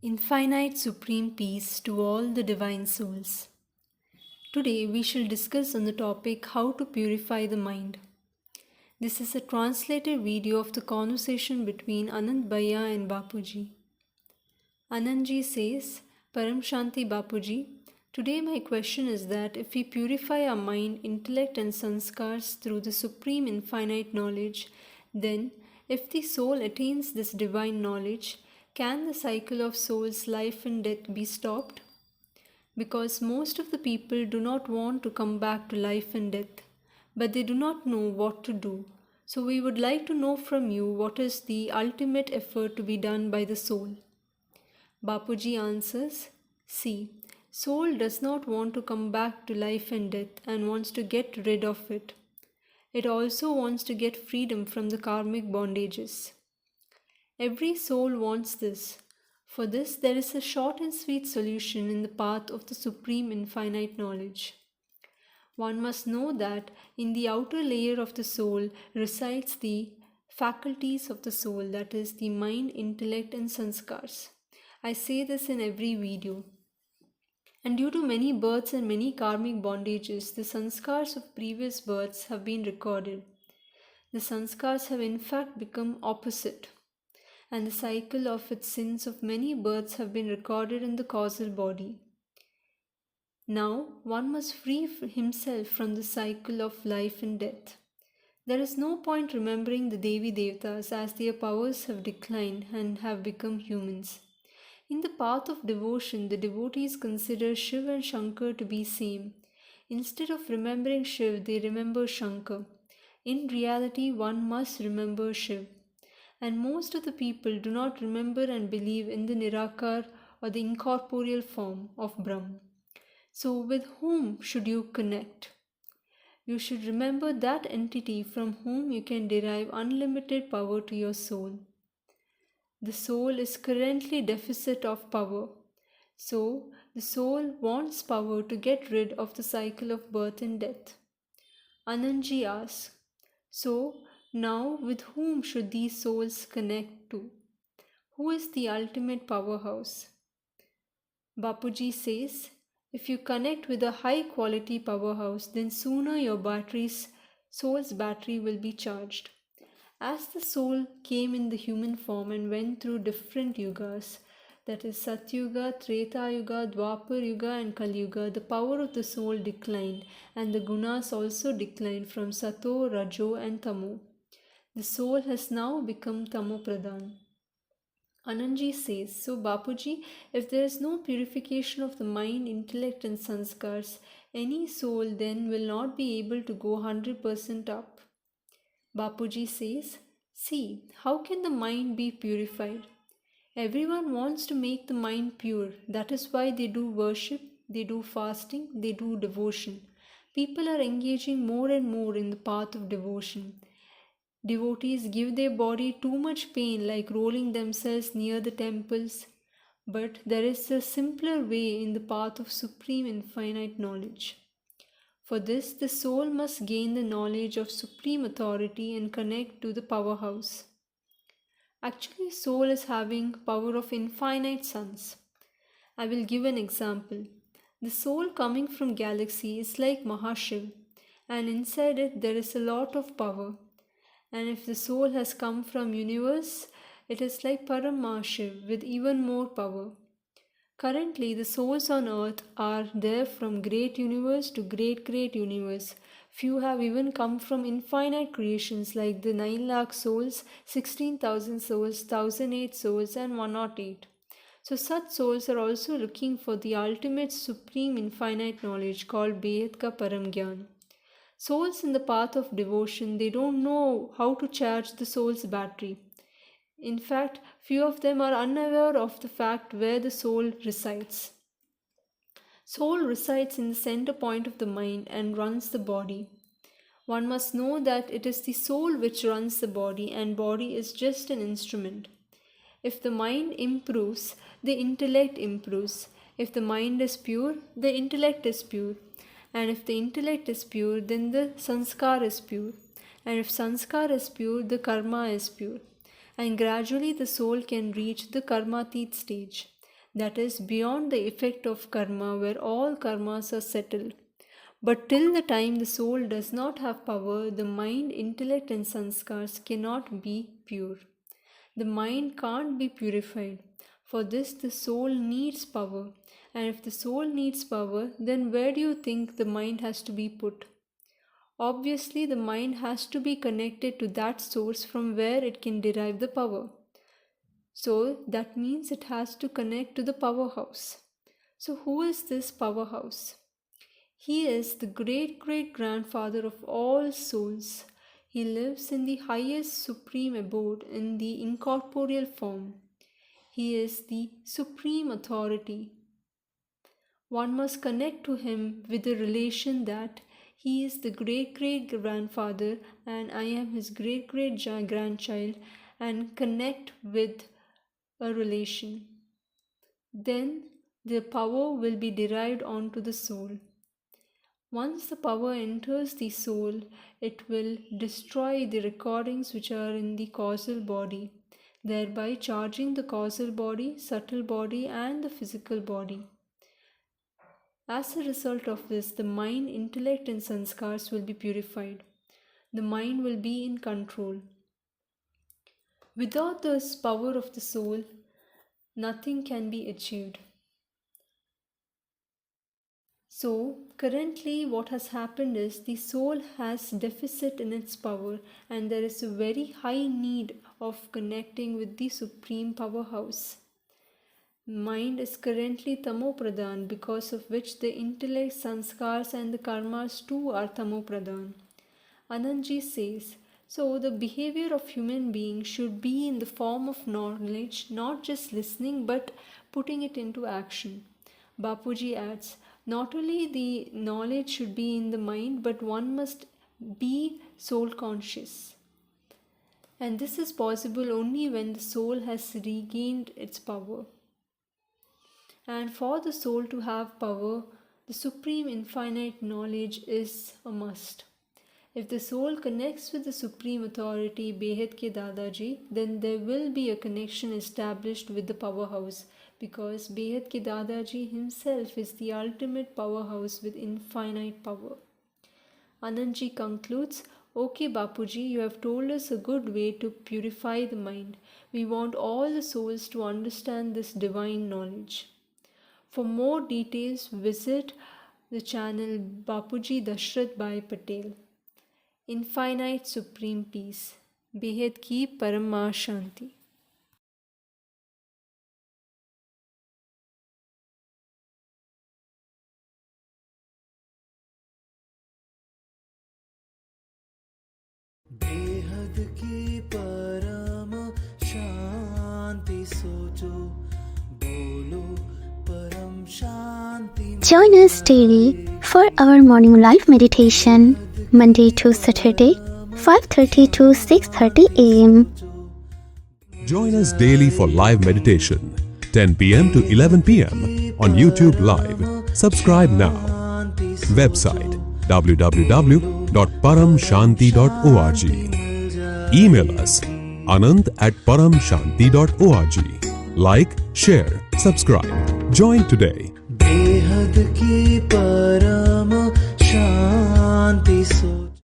Infinite Supreme Peace to all the divine souls. Today we shall discuss on the topic how to purify the mind. This is a translated video of the conversation between Anant Bhaiya and Bapuji. Anantji says, Param Shanti Bapuji, today my question is that if we purify our mind, intellect and sanskars through the supreme infinite knowledge, then if the soul attains this divine knowledge, can the cycle of soul's life and death be stopped? Because most of the people do not want to come back to life and death, but they do not know what to do. So we would like to know from you what is the ultimate effort to be done by the soul. Bapuji answers, see, soul does not want to come back to life and death and wants to get rid of it. It also wants to get freedom from the karmic bondages. Every soul wants this. For this, there is a short and sweet solution in the path of the supreme infinite knowledge. One must know that in the outer layer of the soul resides the faculties of the soul, that is, the mind, intellect, and sanskars. I say this in every video. And due to many births and many karmic bondages, the sanskars of previous births have been recorded. The sanskars have in fact become opposite, and the cycle of its sins of many births have been recorded in the causal body. Now, one must free himself from the cycle of life and death. There is no point remembering the Devi Devtas as their powers have declined and have become humans. In the path of devotion, the devotees consider Shiv and Shankar to be same. Instead of remembering Shiv, they remember Shankar. In reality, one must remember Shiv. And most of the people do not remember and believe in the Nirakar or the incorporeal form of Brahm. So with whom should you connect? You should remember that entity from whom you can derive unlimited power to your soul. The soul is currently deficit of power. So the soul wants power to get rid of the cycle of birth and death. Anantji asks, so now with whom should these souls connect to? Who is the ultimate powerhouse? Bapuji says, if you connect with a high quality powerhouse, then sooner your soul's battery will be charged. As the soul came in the human form and went through different yugas, that is Satyuga, Treta Yuga, Dwapar Yuga and Kali Yuga, the power of the soul declined and the gunas also declined from Sato, Rajo and Tamo. The soul has now become Tamo Pradhan. Anandji says, so Bapuji, if there is no purification of the mind, intellect and sanskars, any soul then will not be able to go 100% up. Bapuji says, see, how can the mind be purified? Everyone wants to make the mind pure. That is why they do worship, they do fasting, they do devotion. People are engaging more and more in the path of devotion. Devotees give their body too much pain, like rolling themselves near the temples. But there is a simpler way in the path of supreme infinite knowledge. For this, the soul must gain the knowledge of supreme authority and connect to the powerhouse. Actually, soul is having power of infinite suns. I will give an example. The soul coming from galaxy is like Mahashiv, and inside it there is a lot of power. And if the soul has come from universe, it is like Paramahashiv with even more power. Currently, the souls on earth are there from great universe to great universe. Few have even come from infinite creations like the 9 lakh souls, 16,000 souls, 1008 souls and 108. So such souls are also looking for the ultimate supreme infinite knowledge called Bed Ka Param Gyan. Souls in the path of devotion, they don't know how to charge the soul's battery. In fact, few of them are unaware of the fact where the soul resides. Soul resides in the center point of the mind and runs the body. One must know that it is the soul which runs the body and body is just an instrument. If the mind improves, the intellect improves. If the mind is pure, the intellect is pure. And if the intellect is pure, then the sanskar is pure. And if sanskar is pure, the karma is pure. And gradually the soul can reach the karmatit stage. that is beyond the effect of karma, where all karmas are settled. But till the time the soul does not have power, the mind, intellect, and sanskars cannot be pure. The mind can't be purified. For this, the soul needs power. And if the soul needs power, then where do you think the mind has to be put? Obviously, the mind has to be connected to that source from where it can derive the power. So that means it has to connect to the powerhouse. So who is this powerhouse? He is the great-great-grandfather of all souls. He lives in the highest supreme abode in the incorporeal form. He is the supreme authority. One must connect to him with the relation that he is the great-great-grandfather and I am his great-great-grandchild, and connect with a relation. Then the power will be derived onto the soul. Once the power enters the soul, it will destroy the recordings which are in the causal body, thereby charging the causal body, subtle body, and the physical body. As a result of this, the mind, intellect, and sanskars will be purified. The mind will be in control. Without this power of the soul, nothing can be achieved. So, currently what has happened is the soul has deficit in its power, and there is a very high need of connecting with the supreme powerhouse. Mind is currently tamo pradhan, because of which the intellect, sanskars, and the karmas too are tamo pradhan. Anantji says, so the behavior of human beings should be in the form of knowledge, not just listening but putting it into action. Bapuji adds, not only the knowledge should be in the mind, but one must be soul conscious. And this is possible only when the soul has regained its power. And for the soul to have power, the supreme infinite knowledge is a must. If the soul connects with the supreme authority, Behed ke Dadaji, then there will be a connection established with the powerhouse, because Behed ke Dadaji himself is the ultimate powerhouse with infinite power. Anantji concludes, okay Bapuji, you have told us a good way to purify the mind. We want all the souls to understand this divine knowledge. For more details, visit the channel Bapuji Dasharathbhai Patel. Infinite Supreme Peace. बेहद की परम शांति. बेहद की परम शांति सोचो, बोलो परम शांति. Join us daily for our morning live meditation, Monday to Saturday, 5:30 to 6:30 a.m. Join us daily for live meditation, 10 p.m. to 11 p.m. on YouTube Live. Subscribe now. Website www.paramshanti.org. Email us anant@paramshanti.org. Like, share, subscribe. Join today. बेहद की